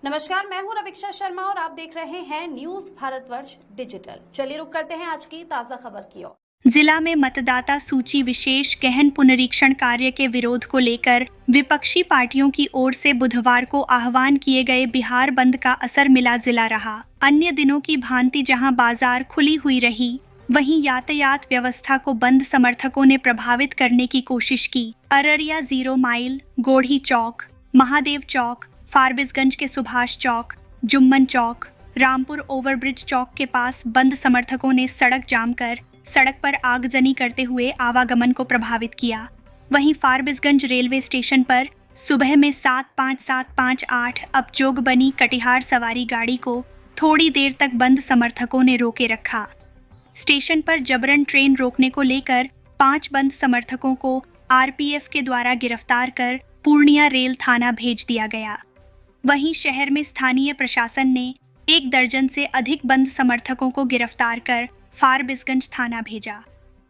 नमस्कार, मैं हूं रवीक्षा शर्मा और आप देख रहे हैं न्यूज भारतवर्ष डिजिटल। चलिए रुक करते हैं आज की ताजा खबर की ओर। जिला में मतदाता सूची विशेष गहन पुनरीक्षण कार्य के विरोध को लेकर विपक्षी पार्टियों की ओर से बुधवार को आह्वान किए गए बिहार बंद का असर मिला जिला रहा। अन्य दिनों की भांति जहां बाजार खुली हुई रही, वहीं यातायात व्यवस्था को बंद समर्थकों ने प्रभावित करने की कोशिश की। अररिया 0 माइल, गोढ़ी चौक, महादेव चौक, फारबिसगंज के सुभाष चौक, जुम्मन चौक, रामपुर ओवरब्रिज चौक के पास बंद समर्थकों ने सड़क जाम कर सड़क पर आगजनी करते हुए आवागमन को प्रभावित किया। वहीं फारबिसगंज रेलवे स्टेशन पर सुबह में 75758 अपजोग बनी कटिहार सवारी गाड़ी को थोड़ी देर तक बंद समर्थकों ने रोके रखा। स्टेशन पर जबरन ट्रेन रोकने को लेकर 5 बंद समर्थकों को आरपीएफ के द्वारा गिरफ्तार कर पूर्णिया रेल थाना भेज दिया गया। वहीं शहर में स्थानीय प्रशासन ने 1 दर्जन से अधिक बंद समर्थकों को गिरफ्तार कर फारबिसगंज थाना भेजा।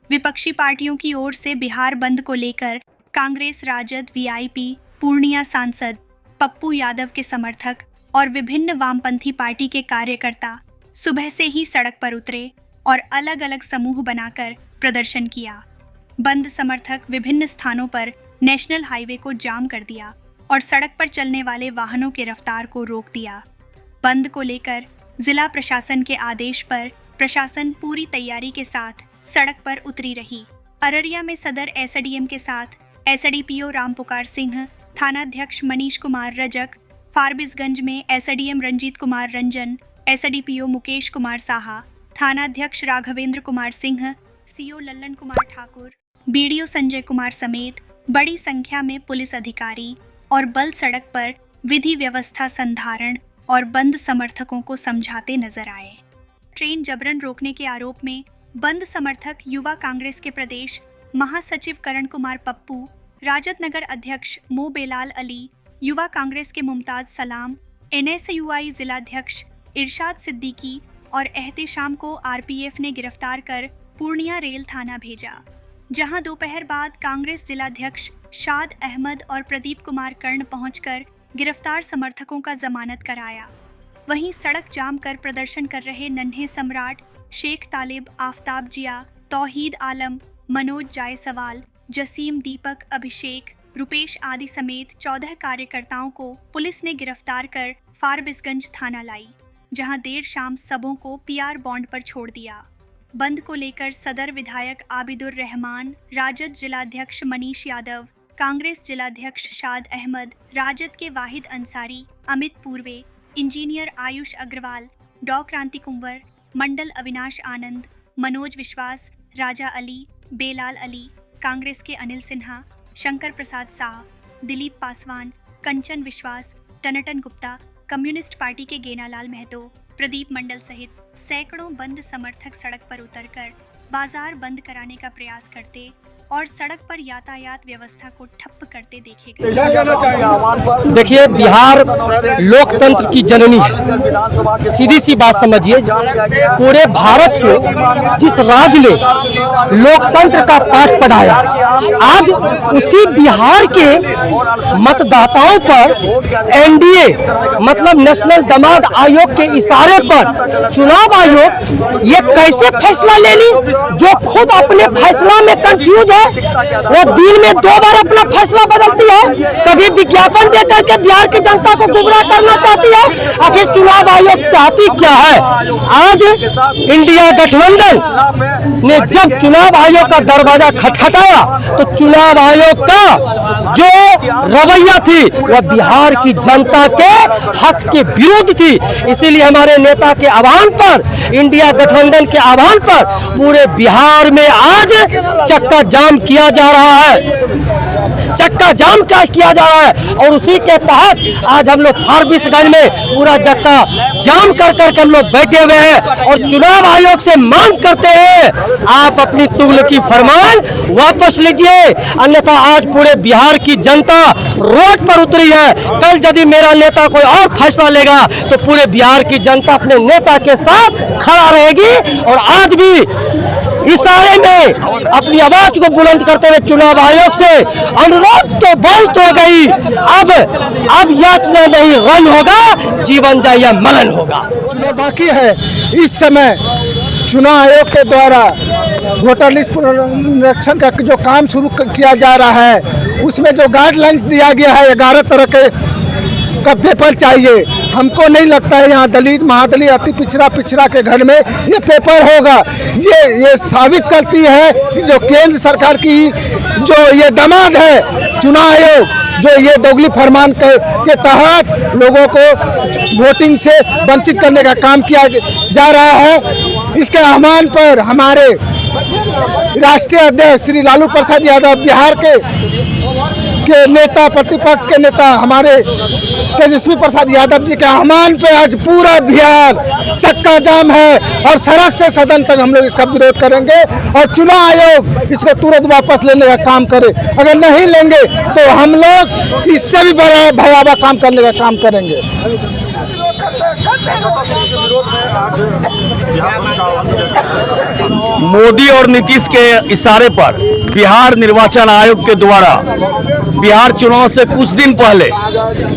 विपक्षी पार्टियों की ओर से बिहार बंद को लेकर कांग्रेस, राजद, वीआईपी, पूर्णिया सांसद, पप्पू यादव के समर्थक और विभिन्न वामपंथी पार्टी के कार्यकर्ता सुबह से ही सड़क पर उतरे और अलग अलग समूह बनाकर प्रदर्शन किया। बंद समर्थक विभिन्न स्थानों पर नेशनल हाईवे को जाम कर दिया और सड़क पर चलने वाले वाहनों के रफ्तार को रोक दिया। बंद को लेकर जिला प्रशासन के आदेश पर प्रशासन पूरी तैयारी के साथ सड़क पर उतरी रही। अररिया में सदर एसडीएम के साथ एसडीपीओ रामपुकार सिंह, थानाध्यक्ष मनीष कुमार रजक, फारबिसगंज में एसडीएम रंजीत कुमार रंजन, एसडीपीओ मुकेश कुमार साहा, थानाध्यक्ष राघवेंद्र कुमार सिंह, सीओ लल्लन कुमार ठाकुर, बीडीओ संजय कुमार समेत बड़ी संख्या में पुलिस अधिकारी और बल सड़क पर विधि व्यवस्था संधारण और बंद समर्थकों को समझाते नजर आए। ट्रेन जबरन रोकने के आरोप में बंद समर्थक युवा कांग्रेस के प्रदेश महासचिव करण कुमार पप्पू, राजद नगर अध्यक्ष मो बेलाल अली, युवा कांग्रेस के मुमताज सलाम, एनएसयूआई जिलाध्यक्ष इरशाद सिद्दीकी और एहतेशाम को आरपीएफ ने गिरफ्तार कर पूर्णिया रेल थाना भेजा, जहां दोपहर बाद कांग्रेस जिलाध्यक्ष शाद अहमद और प्रदीप कुमार कर्ण पहुंचकर गिरफ्तार समर्थकों का जमानत कराया। वहीं सड़क जाम कर प्रदर्शन कर रहे नन्हे सम्राट, शेख तालिब, आफ्ताब जिया, तौहीद आलम, मनोज जायसवाल, जसीम, दीपक, अभिषेक, रुपेश आदि समेत 14 कार्यकर्ताओं को पुलिस ने गिरफ्तार कर फारबिसगंज थाना लाई, जहां देर शाम सबों को पीआर बॉन्ड पर छोड़ दिया। बंद को लेकर सदर विधायक आबिदुर रहमान, राजद जिलाध्यक्ष मनीष यादव, कांग्रेस जिलाध्यक्ष शाद अहमद, राजद के वाहिद अंसारी, अमित पूर्वे, इंजीनियर आयुष अग्रवाल, डॉ क्रांति कुंवर, मंडल अविनाश आनंद, मनोज विश्वास, राजा अली, बेलाल अली, कांग्रेस के अनिल सिन्हा, शंकर प्रसाद शाह, दिलीप पासवान, कंचन विश्वास, टनटन गुप्ता, कम्युनिस्ट पार्टी के गेनालाल महतो, प्रदीप मंडल सहित सैकड़ों बंद समर्थक सड़क पर उतरकर बाजार बंद कराने का प्रयास करते और सड़क पर यातायात व्यवस्था को ठप्प करते देखे गए। देखिए, बिहार लोकतंत्र की जननी है। सीधी सी बात समझिए, पूरे भारत को जिस राज्य ने लोकतंत्र का पाठ पढ़ाया, आज उसी बिहार के मतदाताओं पर एनडीए मतलब नेशनल दमाद आयोग के इशारे पर चुनाव आयोग ये कैसे फैसला ले ली, जो खुद अपने फैसला में कंफ्यूज है। वो दिन में 2 बार अपना फैसला बदलती है। कभी विज्ञापन दे करके बिहार की जनता को गुमराह करना चाहती है। आखिर चुनाव आयोग चाहती क्या है? आज इंडिया गठबंधन ने जब चुनाव आयोग का दरवाजा खटखटाया तो चुनाव आयोग का जो रवैया थी वह बिहार की जनता के हक के विरुद्ध थी। इसीलिए हमारे नेता के आह्वान पर, इंडिया गठबंधन के आह्वान पर पूरे बिहार में आज चक्का जाम किया जा रहा है। चक्का जाम क्या किया जा रहा है और उसी के तहत आज हम लोग फारबिसगंज में पूरा चक्का जाम कर करके हम लोग बैठे हुए हैं और चुनाव आयोग से मांग करते हैं आप अपनी तुगलकी फरमान वापस लीजिए, अन्यथा आज पूरे बिहार की जनता रोड पर उतरी है। कल यदि मेरा नेता कोई और फैसला लेगा तो पूरे बिहार की जनता अपने नेता के साथ खड़ा रहेगी और आज भी इशारे में अपनी आवाज को बुलंद करते हुए चुनाव आयोग से अनुरोध तो बहुत हो गई। अब याचना नहीं रन होगा, जीवन जाए या मरण होगा। चुनाव बाकी है। इस समय चुनाव आयोग के द्वारा वोटर लिस्ट पुनरीक्षण का जो काम शुरू किया जा रहा है, उसमें जो गाइडलाइंस दिया गया है 11 तरह का पेपर चाहिए। हमको नहीं लगता है यहाँ दलित, महादलित, अति पिछड़ा के घर में ये पेपर होगा। ये साबित करती है कि जो केंद्र सरकार की जो ये दमाद है चुनाव आयोग, जो ये दोगली फरमान के तहत लोगों को वोटिंग से वंचित करने का काम किया जा रहा है। इसके आह्वान पर हमारे राष्ट्रीय अध्यक्ष श्री लालू प्रसाद यादव, बिहार के नेता, प्रतिपक्ष के नेता हमारे तेजस्वी प्रसाद यादव जी के आह्वान पे आज पूरा बिहार चक्का जाम है और सड़क से सदन तक हम लोग इसका विरोध करेंगे और चुनाव आयोग इसको तुरंत वापस लेने का काम करे। अगर नहीं लेंगे तो हम लोग इससे भी बड़ा भयावह काम करने का काम करेंगे। मोदी और नीतीश के इशारे पर बिहार निर्वाचन आयोग के द्वारा बिहार चुनाव से कुछ दिन पहले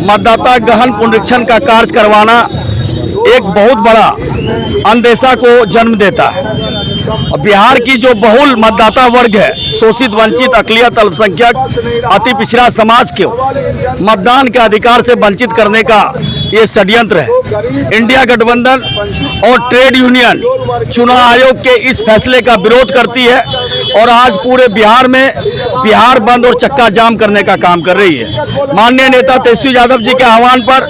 मतदाता गहन पुनरीक्षण का कार्य करवाना एक बहुत बड़ा अंदेशा को जन्म देता है। और बिहार की जो बहुल मतदाता वर्ग है, शोषित, वंचित, अकलियत, अल्पसंख्यक, अति पिछड़ा समाज को मतदान के अधिकार से वंचित करने का ये षड्यंत्र है। इंडिया गठबंधन और ट्रेड यूनियन चुनाव आयोग के इस फैसले का विरोध करती है और आज पूरे बिहार में बिहार बंद और चक्का जाम करने का काम कर रही है। माननीय नेता तेजस्वी यादव जी के आह्वान पर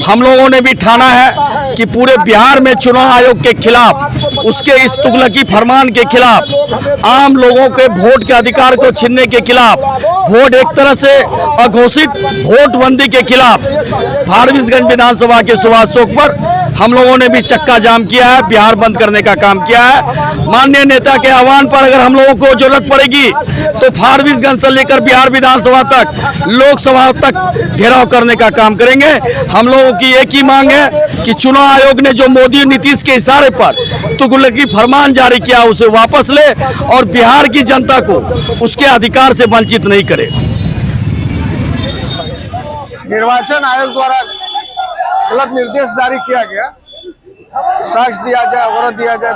हम लोगों ने भी ठाना है कि पूरे बिहार में चुनाव आयोग के खिलाफ, उसके इस तुगलकी फरमान के खिलाफ, आम लोगों के वोट के अधिकार को छीनने के खिलाफ, वोट एक तरह से अघोषित वोटबंदी के खिलाफ फारबिसगंज विधानसभा के सुभाष चौक पर हम लोगों ने भी चक्का जाम किया है, बिहार बंद करने का काम किया है। माननीय नेता के आह्वान पर अगर हम लोगों को जरूरत पड़ेगी तो फारबिसगंज से लेकर बिहार विधानसभा तक, लोकसभा तक घेराव करने का काम करेंगे। हम लोगों की एक ही मांग है कि चुनाव आयोग ने जो मोदी नीतीश के इशारे पर तुगलकी फरमान जारी किया उसे वापस ले और बिहार की जनता को उसके अधिकार से वंचित नहीं करे। निर्वाचन आयोग द्वारा गलत निर्देश जारी किया गया, साक्ष्य दिया जाए, अवरोध दिया जाए,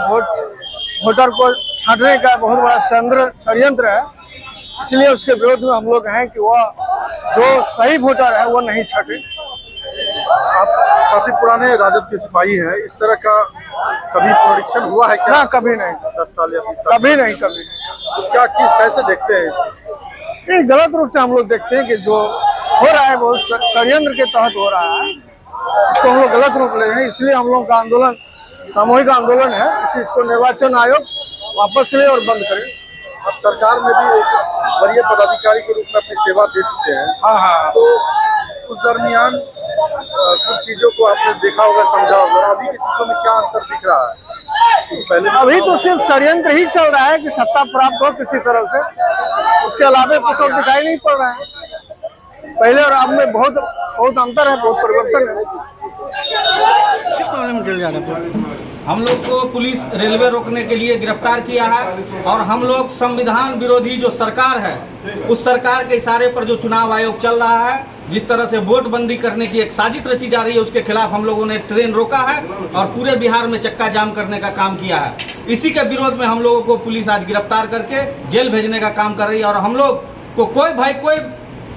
वोटर को छांटने का बहुत बड़ा षड्यंत्र है। इसलिए उसके विरोध में हम लोग हैं कि वह जो सही वोटर है वो नहीं छाटे। आप काफी पुराने राजद के सिपाही हैं, इस तरह का कभी पुनरीक्षण हुआ है क्या? ना, कभी नहीं। 10 साल या 20 साल? कभी नहीं। तो क्या कैसे देखते हैं? ये गलत रूप से हम लोग देखते हैं कि जो हो रहा है वो षड्यंत्र के तहत हो रहा है, इसको हम लोग गलत रूप ले रहे हैं। इसलिए हम लोग का आंदोलन सामूहिक आंदोलन है। इसको निर्वाचन आयोग वापस ले और बंद करे। आप सरकार में भी एक वरीय पदाधिकारी के रूप में अपनी सेवा दे चुके हैं। हाँ। तो उस दरमियान कुछ चीजों को आपने देखा होगा, समझा होगा। अभी की चीजों में क्या अंतर दिख रहा है? पहले अभी तो सिर्फ षड्यंत्र ही चल रहा है कि सत्ता प्राप्त हो किसी तरह से, उसके अलावा कुछ और दिखाई नहीं पड़ रहा है। पहले और अब में बहुत अंतर है, बहुत परिवर्तन है। किस मामले में चल जा रहा है? हम लोग को पुलिस रेलवे रोकने के लिए गिरफ्तार किया है और हम लोग संविधान विरोधी जो सरकार है, उस सरकार के इशारे पर जो चुनाव आयोग चल रहा है, जिस तरह से वोट बंदी करने की एक साजिश रची जा रही है, उसके खिलाफ हम लोगों ने ट्रेन रोका है और पूरे बिहार में चक्का जाम करने का काम किया है। इसी के विरोध में हम लोगों को पुलिस आज गिरफ्तार करके जेल भेजने का काम कर रही है और हम लोग को कोई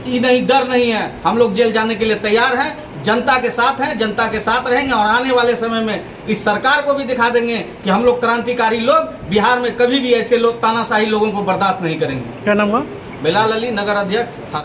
नहीं, डर नहीं है। हम लोग जेल जाने के लिए तैयार हैं, जनता के साथ हैं, जनता के साथ रहेंगे और आने वाले समय में इस सरकार को भी दिखा देंगे कि हम लोग क्रांतिकारी लोग बिहार में कभी भी ऐसे लोग तानाशाही लोगों को बर्दाश्त नहीं करेंगे। क्या नाम हुआ? बिलाल अली, नगर अध्यक्ष।